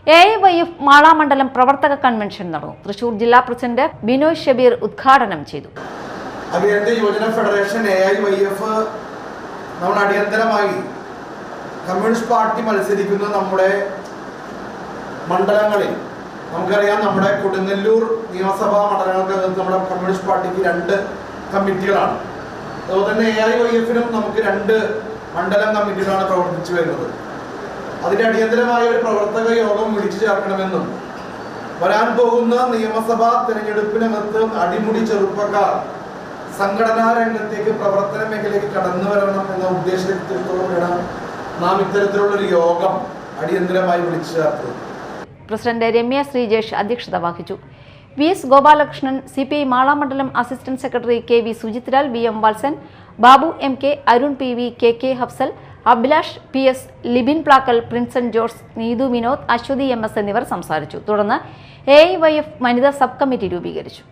AIYF മാളാമണ്ഡലം പ്രവർത്തക convention നടന്നു. തൃശൂർ ജില്ലാ പ്രസിഡന്റ് ബിനോയ് ഷബീർ ഉദ്ഘാടനം ചെയ്തു. അഖിലേന്ത്യാ യുവജന ഫെഡറേഷൻ AIYF നമ്മൾ അടിയന്തരമായി കമ്മ്യൂണിസ്റ്റ് പാർട്ടി മത്സരിക്കുന്ന നമ്മുടെ മണ്ഡലങ്ങളിൽ നമുക്കറിയാം, നമ്മുടെ കൊടുങ്ങല്ലൂർ നിയമസഭാ മണ്ഡലങ്ങൾക്കകത്ത് നമ്മുടെ കമ്മ്യൂണിസ്റ്റ് പാർട്ടിക്ക് 2 കമ്മിറ്റികളാണ്. അതുപോലെ തന്നെ AIYF-നും നമുക്ക് 2 മണ്ഡലം കമ്മിറ്റികളാണ് പ്രവർത്തിച്ചു വരുന്നത്. അതിന്റെ അടിയന്തരമായ ഒരു പ്രവർത്തക യോഗം വിളിച്ചു ചേർക്കണമെന്നും വരാൻ പോകുന്ന നിയമസഭാ തെരഞ്ഞെടുപ്പിനകത്ത് അടിമുടി ചെറുപ്പക്കാർ സംഘടനാ രംഗത്തേക്ക് പ്രവർത്തന മേഖലയ്ക്ക് കടന്നു വരണം എന്ന ഉദ്ദേശത്തോടെയാണ് നാം ഇത്തരത്തിലുള്ളൊരു യോഗം അടിയന്തരമായി വിളിച്ചു ചേർത്തത്. പ്രസിഡന്റ് രമ്യ ശ്രീജേഷ് അധ്യക്ഷത വഹിച്ചു. VS ഗോപാലകൃഷ്ണൻ, CPI മാളാമണ്ഡലം assistant secretary KV Sujithlal, VM Valsan, Babu MK, Arun PV, KK Hafsal, Abhilash PS, Libin Plakkal, Prinson George, Neethu Vinod, Aswathy MS എന്നിവർ സംസാരിച്ചു. തുടർന്ന് AIYF വനിതാ സബ് കമ്മിറ്റി രൂപീകരിച്ചു.